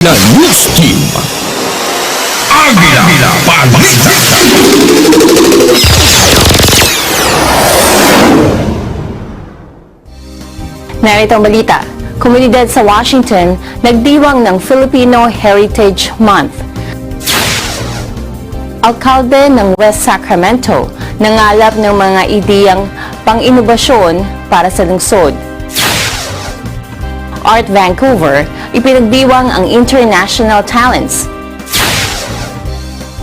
na News Team. Agila, Balita. Narito ang balita. Komunidad sa Washington nagdiwang ng Filipino Heritage Month. Alkalde ng West Sacramento nangalap ng mga ideyang pang-inobasyon para sa lungsod. Art Vancouver, ipinagdiwang ang International Talents.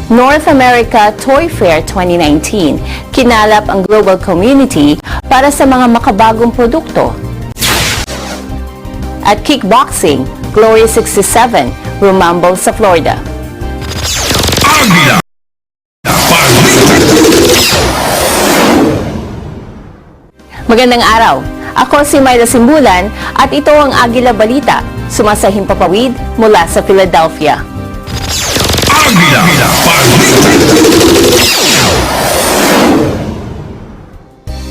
North America Toy Fair 2019, kinalap ang global community para sa mga makabagong produkto. At kickboxing, Glory 67, rumamble sa Florida. Agila, Magandang araw! Ako si Myla Simbulan at ito ang Agila Balita, sumasahing papawid mula sa Philadelphia. Agila,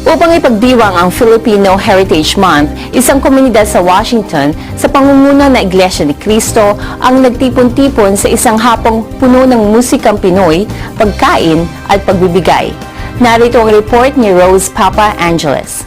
Upang ipagdiwang ang Filipino Heritage Month, isang komunidad sa Washington sa pangunguna ng Iglesia ni Cristo ang nagtipon-tipon sa isang hapong puno ng musikang Pinoy, pagkain at pagbibigay. Narito ang report ni Rose Papa Angeles.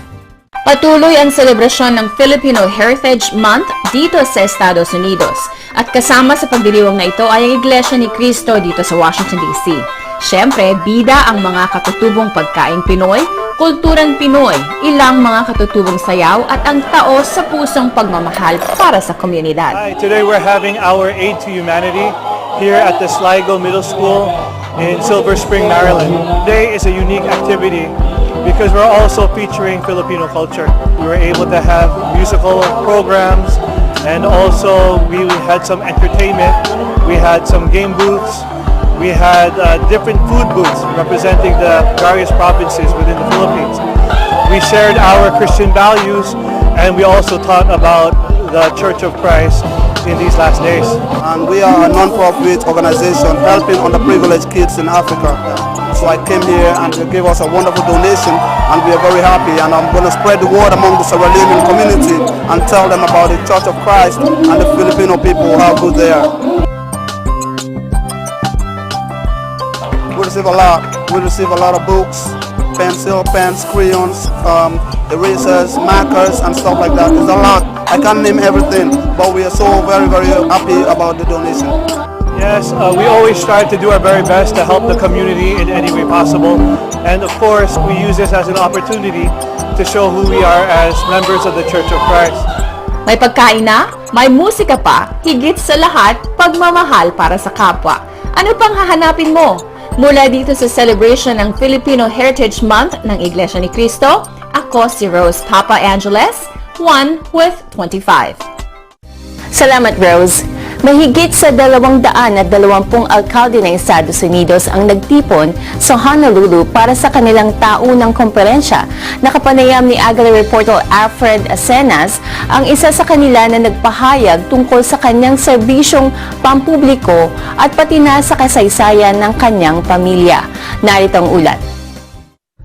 Patuloy ang selebrasyon ng Filipino Heritage Month dito sa Estados Unidos. At kasama sa pagdiriwang na ito ay ang Iglesia ni Cristo dito sa Washington, D.C. Siyempre, bida ang mga katutubong pagkaing Pinoy, kulturang Pinoy, ilang mga katutubong sayaw at ang taos sa pusong pagmamahal para sa komunidad. Hi, today we're having our Aid to Humanity here at the Sligo Middle School in Silver Spring, Maryland. Today is a unique activity because we're also featuring Filipino culture. We were able to have musical programs and also we had some entertainment. We had some game booths. We had different food booths representing the various provinces within the Philippines. We shared our Christian values and we also taught about the Church of Christ in these last days. And we are a non-profit organization helping underprivileged kids in Africa. So I came here and they gave us a wonderful donation and we are very happy, and I'm going to spread the word among the Sierra Leonean community and tell them about the Church of Christ and the Filipino people, how good they are. We receive a lot. We receive a lot of books, pencil, pens, crayons, erasers, markers and stuff like that. It's a lot. I can't name everything, but we are so very, very happy about the donation. Yes, we always strive to do our very best to help the community in any way possible. And of course, we use this as an opportunity to show who we are as members of the Church of Christ. May pagkain na, may musika pa, higit sa lahat, pagmamahal para sa kapwa. Ano pang hahanapin mo? Mula dito sa celebration ng Filipino Heritage Month ng Iglesia ni Cristo, ako si Rose Papa Angeles, 1 with 25. Salamat, Rose. Mahigit sa 220 alkalde ng Estados Unidos ang nagtipon sa Honolulu para sa kanilang taunang komperensya. Nakapanayam ni Agila reporter Alfred Acenas, ang isa sa kanila na nagpahayag tungkol sa kanyang serbisyong pampubliko at pati na sa kasaysayan ng kanyang pamilya. Narito ang ulat.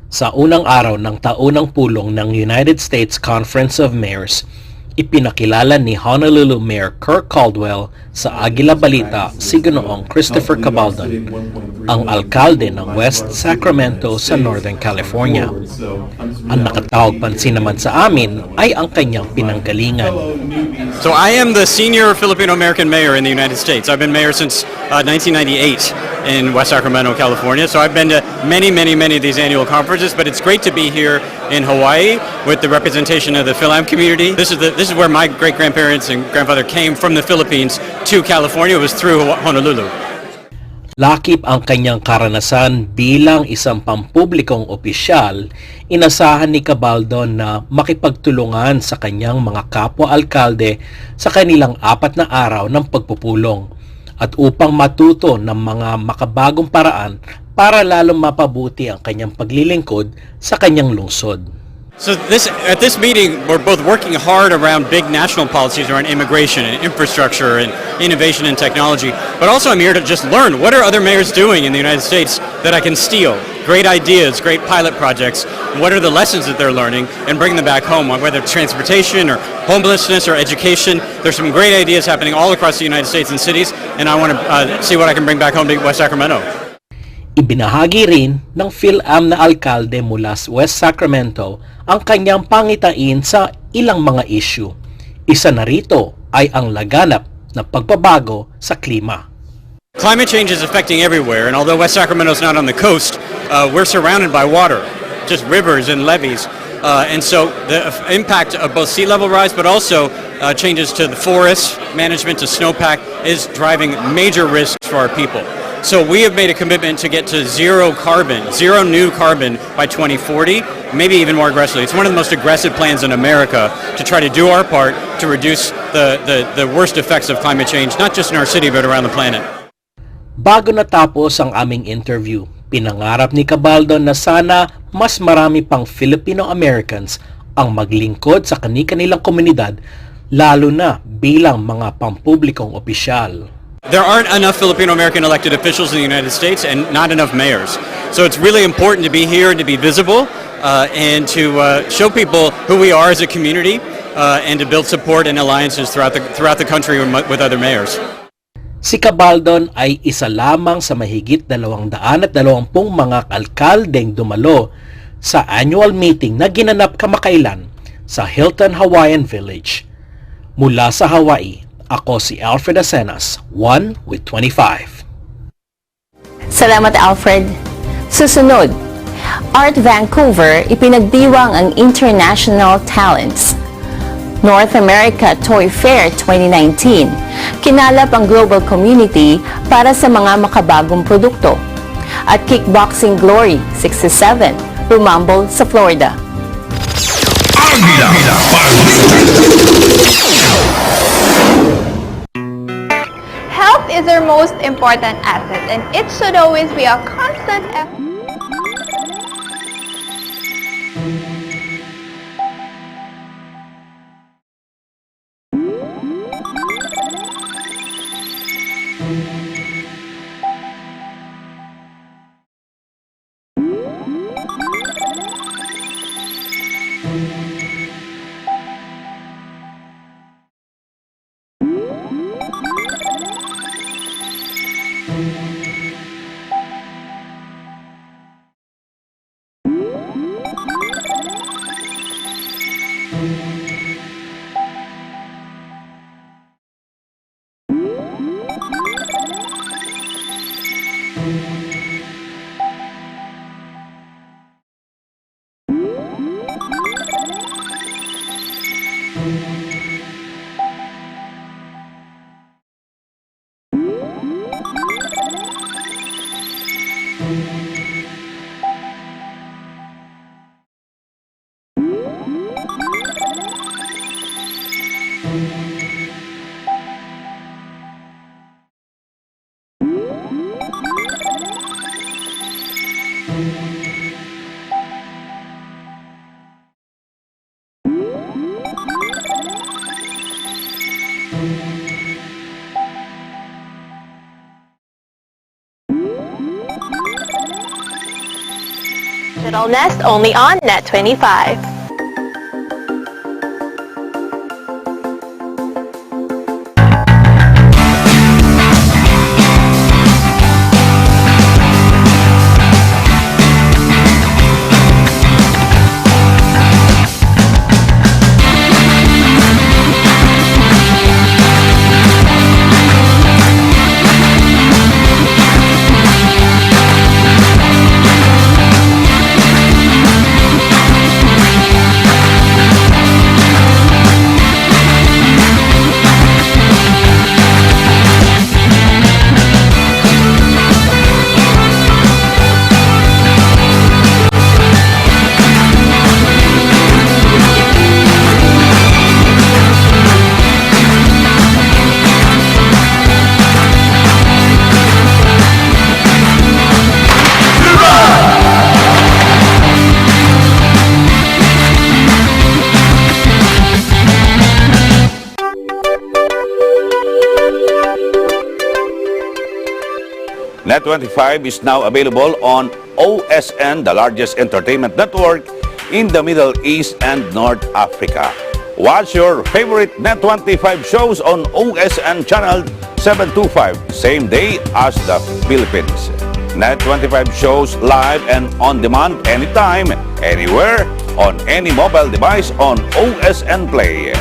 Sa unang araw ng taunang pulong ng United States Conference of Mayors, ipinakilala ni Honolulu Mayor Kirk Caldwell sa Agila Balita si Ginoong Christopher Cabaldon, ang alkalde ng West Sacramento sa Northern California. Ang nakatawag pansin naman sa amin ay ang kanyang pinanggalingan. So I am the senior Filipino-American mayor in the United States. I've been mayor since 1998 in West Sacramento, California. So I've been to many of these annual conferences, but it's great to be here in Hawaii with the representation of the Philam community. This is where my great-grandparents and grandfather came from the Philippines to California. It was through Honolulu. Lakip ang kanyang karanasan bilang isang pampublikong opisyal, inasahan ni Cabaldon na makipagtulungan sa kanyang mga kapwa-alkalde sa kanilang 4 na araw ng pagpupulong at upang matuto ng mga makabagong paraan para lalong mapabuti ang kanyang paglilingkod sa kanyang lungsod. So at this meeting, we're both working hard around big national policies around immigration and infrastructure and innovation and technology. But also I'm here to just learn, what are other mayors doing in the United States that I can steal? Great ideas, great pilot projects. What are the lessons that they're learning and bring them back home, whether it's transportation or homelessness or education. There's some great ideas happening all across the United States and cities, and I want to see what I can bring back home to West Sacramento. Ibinahagi rin ng PhilAm na alkalde mula sa West Sacramento ang kanyang pangitain sa ilang mga issue. Isa na rito ay ang laganap na pagbabago sa klima. Climate change is affecting everywhere, and although West Sacramento is not on the coast, we're surrounded by water, just rivers and levees. And so the impact of both sea level rise, but also changes to the forest management, to snowpack, is driving major risks for our people. So we have made a commitment to get to zero new carbon by 2040, maybe even more aggressively. It's one of the most aggressive plans in America to try to do our part to reduce the worst effects of climate change, not just in our city, but around the planet. Bago natapos ang aming interview, pinangarap ni Cabaldon na sana mas marami pang Filipino-Americans ang maglingkod sa kani-kanilang komunidad, lalo na bilang mga pampublikong opisyal. There aren't enough Filipino-American elected officials in the United States and not enough mayors. So it's really important to be here and to be visible and to show people who we are as a community and to build support and alliances throughout the country with other mayors. Si Cabaldon ay isa lamang sa mahigit 220 mga alkaldeng dumalo sa annual meeting na ginanap kamakailan sa Hilton Hawaiian Village. Mula sa Hawaii, ako si Alfred Acenas, 1 with 25. Salamat, Alfred. Susunod, Art Vancouver ipinagdiwang ang International Talents. North America Toy Fair 2019, kinalap ang global community para sa mga makabagong produkto. At Kickboxing Glory 67, rumambol sa Florida. Agila, Health is our most important asset, and it should always be a constant effort. Digital Nest only on Net 25. Net25 is now available on OSN, the largest entertainment network in the Middle East and North Africa. Watch your favorite Net25 shows on OSN channel 725, same day as the Philippines. Net25 shows live and on demand anytime, anywhere, on any mobile device on OSN Play.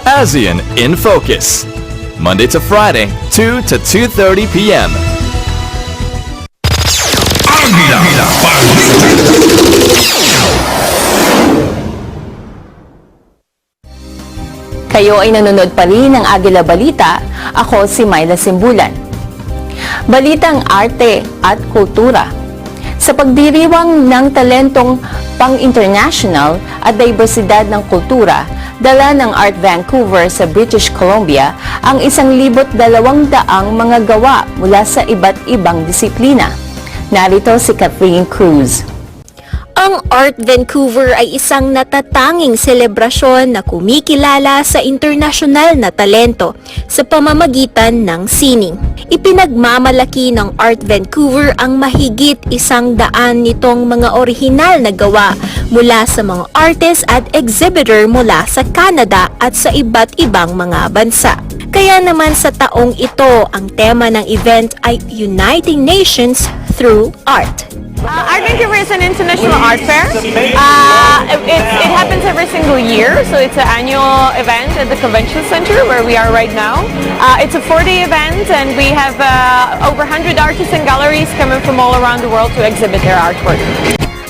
ASEAN in Focus, Monday to Friday, 2 to 2:30 p.m. Agila Balita. Kayo ay nanonood pa rin ng Agila Balita. Ako si Myla Simbulan. Balitang arte at kultura. Sa pagdiriwang ng talentong pang-international at diversidad ng kultura, dala ng Art Vancouver sa British Columbia ang 1,200 mga gawa mula sa iba't ibang disiplina. Narito si Kathleen Cruz. Ang Art Vancouver ay isang natatanging selebrasyon na kumikilala sa internasyonal na talento sa pamamagitan ng sining. Ipinagmamalaki ng Art Vancouver ang mahigit 100 nitong mga orihinal na gawa mula sa mga artist at exhibitor mula sa Canada at sa iba't ibang mga bansa. Kaya naman sa taong ito, ang tema ng event ay Uniting Nations Through Art. Art Vancouver is an international art fair. It happens every single year, so it's an annual event at the convention center where we are right now. It's a 4-day event, and we have over 100 artists and galleries coming from all around the world to exhibit their artwork.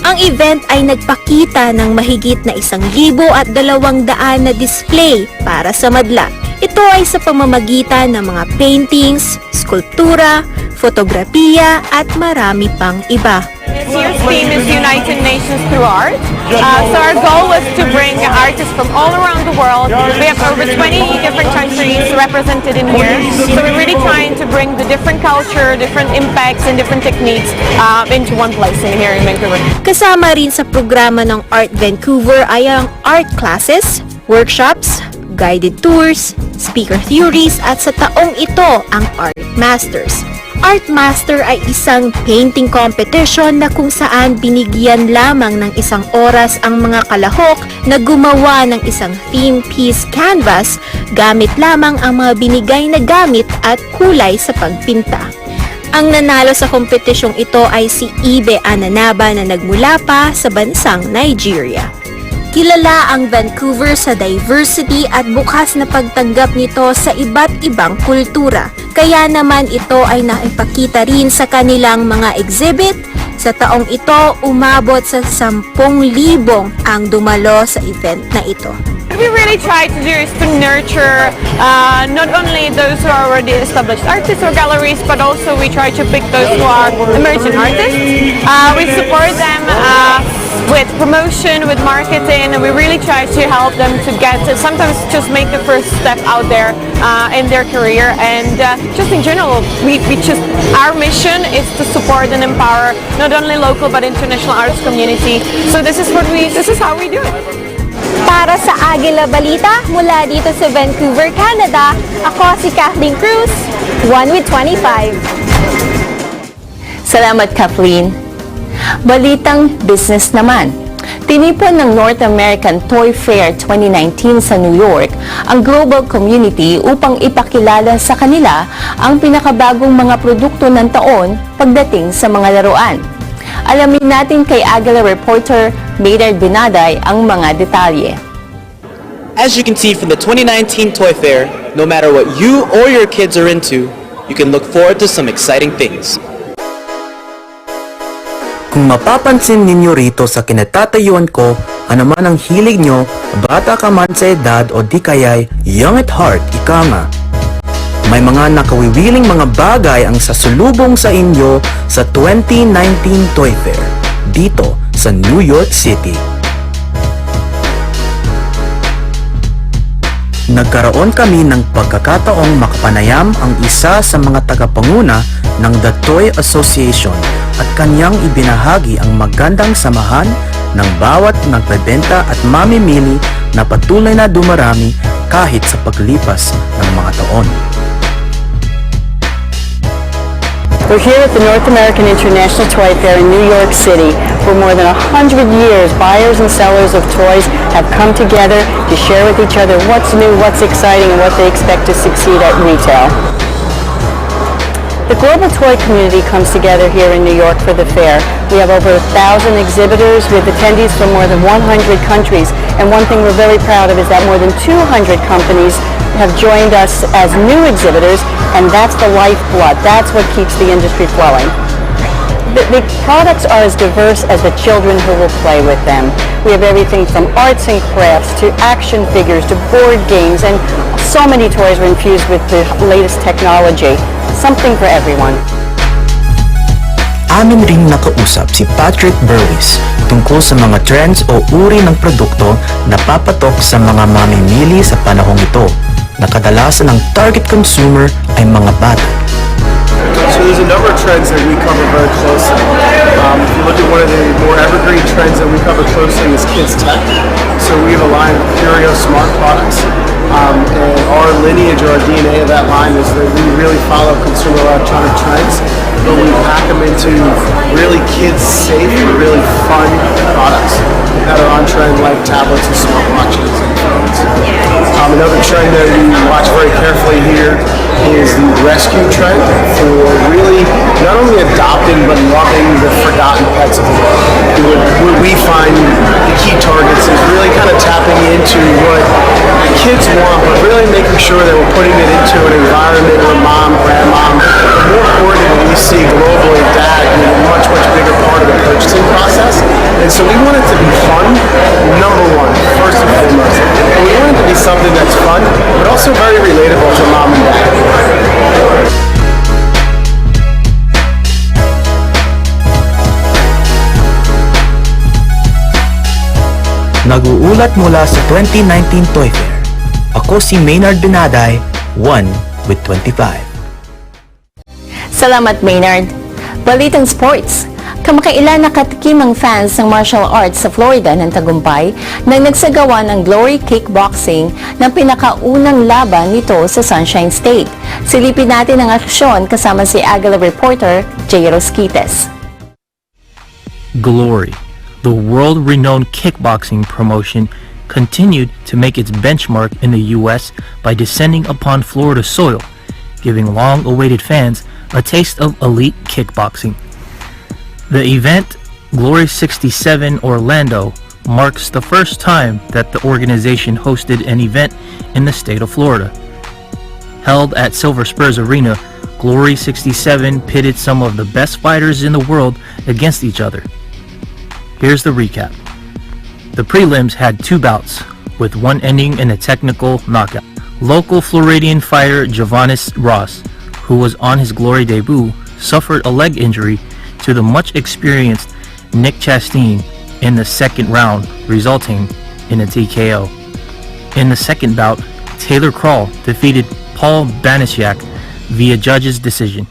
Ang event ay nagpakita ng mahigit na 1,200 na display para sa madla. Ito ay sa pamamagitan ng mga paintings, skulptura, fotografiya at marami pang iba. This year's theme is United Nations Through Art. So our goal was to bring artists from all around the world. We have over 20 different countries represented in here. So we're really trying to bring the different culture, different impacts, and different techniques into one place in here in Vancouver. Kasama rin sa programa ng Art Vancouver ay ang art classes, workshops, guided tours, speaker theories at sa taong ito ang Art Masters. Art Master ay isang painting competition na kung saan binigyan lamang ng 1 oras ang mga kalahok na gumawa ng isang theme piece canvas gamit lamang ang mga binigay na gamit at kulay sa pagpinta. Ang nanalo sa kompetisyong ito ay si Ibe Ananaba na nagmula pa sa bansang Nigeria. Kilala ang Vancouver sa diversity at bukas na pagtanggap nito sa iba't ibang kultura. Kaya naman ito ay naipakita rin sa kanilang mga exhibit. Sa taong ito, umabot sa 10,000 ang dumalo sa event na ito. What we really try to do is to nurture not only those who are already established artists or galleries, but also we try to pick those who are emerging artists. We support them with promotion, with marketing, and we really try to help them to get to sometimes just make the first step out there in their career. And just in general, our mission is to support and empower not only local but international arts community. So this is how we do it. Para sa Agila Balita, mula dito sa Vancouver, Canada, ako si Kathleen Cruz, 1 with 25. Salamat, Kathleen. Balitang business naman. Tinipon ng North American Toy Fair 2019 sa New York ang global community upang ipakilala sa kanila ang pinakabagong mga produkto ng taon pagdating sa mga laruan. Alamin natin kay Agila reporter Maynard Binaday ang mga detalye. As you can see from the 2019 Toy Fair, no matter what you or your kids are into, you can look forward to some exciting things. Kung mapapansin ninyo rito sa kinatatayuan ko, ano man ang hilig nyo, bata ka man sa edad o di kaya'y young at heart, ika nga. May mga nakawiwiling mga bagay ang sasulubong sa inyo sa 2019 Toy Fair, dito sa New York City. Nagkaroon kami ng pagkakataong makapanayam ang isa sa mga tagapanguna ng The Toy Association at kanyang ibinahagi ang magandang samahan ng bawat nagbebenta at mamimili na patuloy na dumarami kahit sa paglipas ng mga taon. We're here at the North American International Toy Fair in New York City. For more than 100 years, buyers and sellers of toys have come together to share with each other what's new, what's exciting, and what they expect to succeed at retail. The global toy community comes together here in New York for the fair. We have over 1,000 exhibitors with attendees from more than 100 countries. And one thing we're very proud of is that more than 200 companies have joined us as new exhibitors, and that's the lifeblood. That's what keeps the industry flowing. The products are as diverse as the children who will play with them. We have everything from arts and crafts to action figures to board games, and so many toys are infused with the latest technology. Something for everyone. Amin ring nakausap si Patrick Burwis tungkol sa mga trends o uri ng produkto na papatok sa mga mamimili sa panahong ito, na kadalasan ang target consumer ay mga bata. So there's a number of trends that we cover very closely. If you look at one of the more evergreen trends that we cover closely is kids tech. So we have a line of Curio smart products. And our lineage or our DNA of that line is that we really follow consumer electronic trends, but we pack them into really kids-safe and really fun products that are on trend, like tablets and smartwatches and phones. Another trend that we watch very carefully here is the rescue trend for really not only adopting but loving the forgotten pets of the world. What we find the key targets is really kind of tapping into what kids want, but really making sure that we're putting it into an environment where mom, grandmom, more importantly, we see globally dad being a much, much bigger part of the purchasing process. And so we want it to be fun, number one, first and foremost. And we want it to be something that's fun, but also very relatable to mom and dad. Nag-uulat mula sa 2019 Toy Fair. Ako si Maynard Benaday, 1 with 25. Salamat, Maynard. Balitang sports. Kamakailan nakatikim ang fans ng martial arts sa Florida ng tagumpay nang nagsagawa ng Glory Kickboxing ng pinakaunang laban nito sa Sunshine State. Silipin natin ang aksyon kasama si Agila reporter Jay Rosquites. Glory, the world-renowned kickboxing promotion, continued to make its benchmark in the U.S. by descending upon Florida soil, giving long-awaited fans a taste of elite kickboxing. The event, Glory 67 Orlando, marks the first time that the organization hosted an event in the state of Florida. Held at Silver Spurs Arena, Glory 67 pitted some of the best fighters in the world against each other. Here's the recap. The prelims had two bouts, with one ending in a technical knockout. Local Floridian fighter Javanis Ross, who was on his Glory debut, suffered a leg injury to the much experienced Nick Chastain in the second round, resulting in a TKO. In the second bout, Taylor Kroll defeated Paul Banasiak via judge's decision.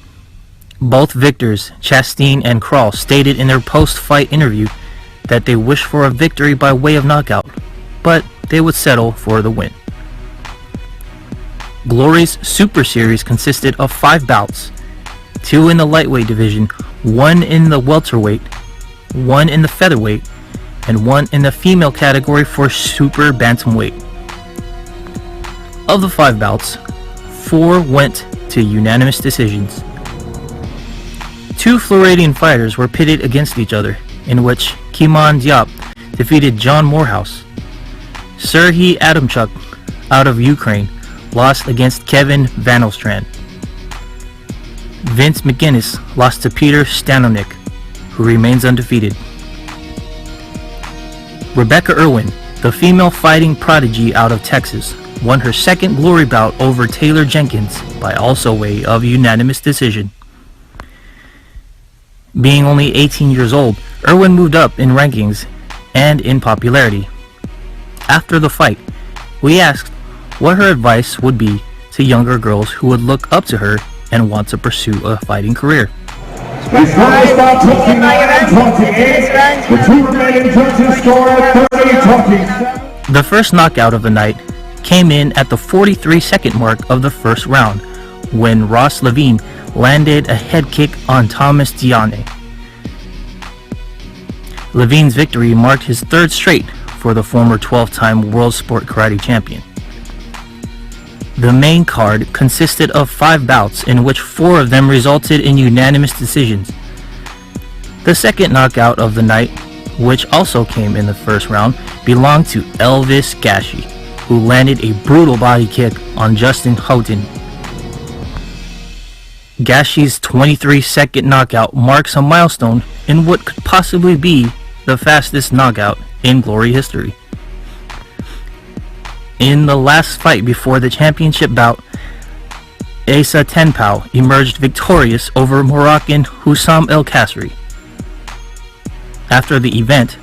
Both victors, Chastain and Kroll, stated in their post-fight interview that they wished for a victory by way of knockout, but they would settle for the win. Glory's Super Series consisted of 5 bouts, 2 in the lightweight division, 1 in the welterweight, 1 in the featherweight, and 1 in the female category for super bantamweight. Of the 5 bouts, 4 went to unanimous decisions. 2 Floridian fighters were pitted against each other, in which Kimon Diop defeated John Morehouse. Serhiy Adamchuk, out of Ukraine, lost against Kevin Van Ostrand. Vince McGuinness lost to Peter Stanonik, who remains undefeated. Rebecca Irwin, the female fighting prodigy out of Texas, won her second Glory bout over Taylor Jenkins by also way of unanimous decision. Being only 18 years old, Irwin moved up in rankings and in popularity. After the fight, we asked what her advice would be to younger girls who would look up to her and want to pursue a fighting career. The The first knockout of the night came in at the 43-second mark of the first round when Ross Levine landed a head kick on Thomas Diane. Levine's victory marked his third straight for the former 12-time World Sport Karate Champion. The main card consisted of 5 bouts in which 4 of them resulted in unanimous decisions. The second knockout of the night, which also came in the first round, belonged to Elvis Gashi, who landed a brutal body kick on Justin Houghton. Gashi's 23-second knockout marks a milestone in what could possibly be the fastest knockout in Glory history. In the last fight before the championship bout, Asa Tenpao emerged victorious over Moroccan Hussam El Kasri. After the event,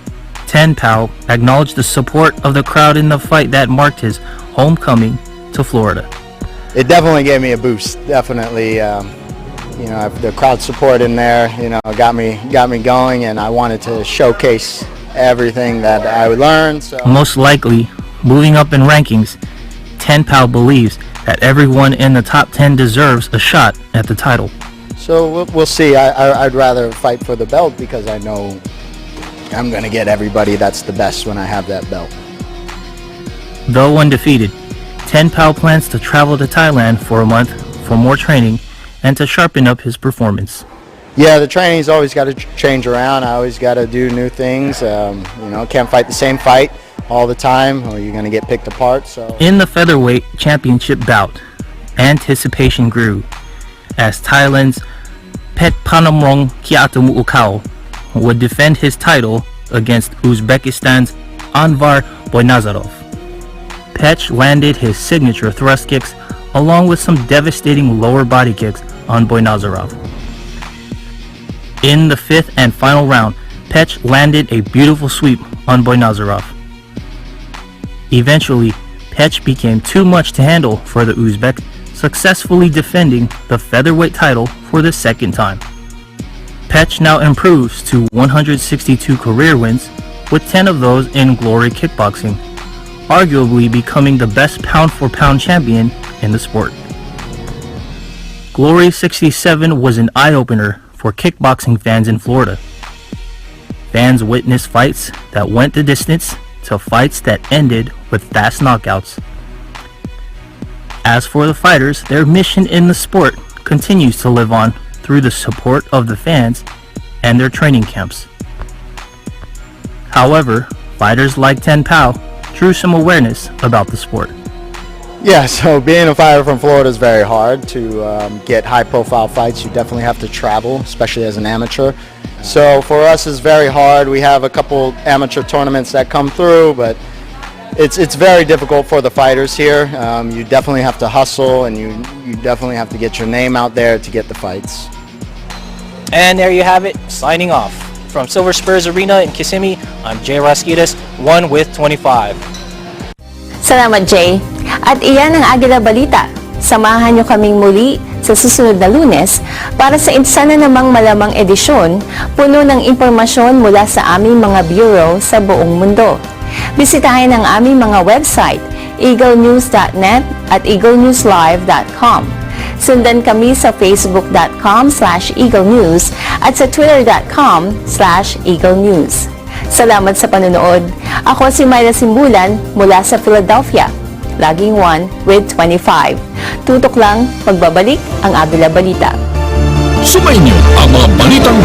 Tenpao acknowledged the support of the crowd in the fight that marked his homecoming to Florida. It definitely gave me a boost. Definitely, the crowd support in there, got me going, and I wanted to showcase everything that I learned. So. Most likely, moving up in rankings, Tenpao believes that everyone in the top 10 deserves a shot at the title. So we'll see. I'd rather fight for the belt because I know I'm going to get everybody that's the best when I have that belt. Though undefeated, Tenpao plans to travel to Thailand for a month for more training and to sharpen up his performance. Yeah, the training's always got to change around. I always got to do new things. Can't fight the same fight all the time or you're going to get picked apart. So in the featherweight championship bout, anticipation grew as Thailand's Pet Panamrong Kiatamuukao would defend his title against Uzbekistan's Anvar Boynazarov. Pech landed his signature thrust kicks along with some devastating lower body kicks on Boynazarov. In the 5th and final round, Pech landed a beautiful sweep on Boynazarov. Eventually, Pech became too much to handle for the Uzbek, successfully defending the featherweight title for the second time. Pech now improves to 162 career wins, with 10 of those in Glory kickboxing, arguably becoming the best pound-for-pound champion in the sport. Glory 67 was an eye-opener for kickboxing fans in Florida. Fans witnessed fights that went the distance to fights that ended with fast knockouts. As for the fighters, their mission in the sport continues to live on through the support of the fans and their training camps. However, fighters like Tenpao drew some awareness about the sport. Yeah, so being a fighter from Florida is very hard to get high-profile fights. You definitely have to travel, especially as an amateur. So for us, it's very hard. We have a couple amateur tournaments that come through, but it's very difficult for the fighters here. You definitely have to hustle, and you definitely have to get your name out there to get the fights. And there you have it, signing off. From Silver Spurs Arena in Kissimmee, I'm Jay Rasquitas, 1 with 25. Salamat, Jay. At iyan ang Agila Balita. Samahan niyo kaming muli sa susunod na Lunes para sa isa na namang malamang edisyon puno ng impormasyon mula sa aming mga bureau sa buong mundo. Bisitahin ang aming mga website, eaglenews.net at eaglenewslive.com. Sundan kami sa facebook.com/eaglenews at sa twitter.com/eaglenews. Salamat sa panonood. Ako si Myla Simbulan mula sa Philadelphia. Laging 1 with 25. Tutok lang, pagbabalik ang Agila Balita. Sumainyo ang mga balitang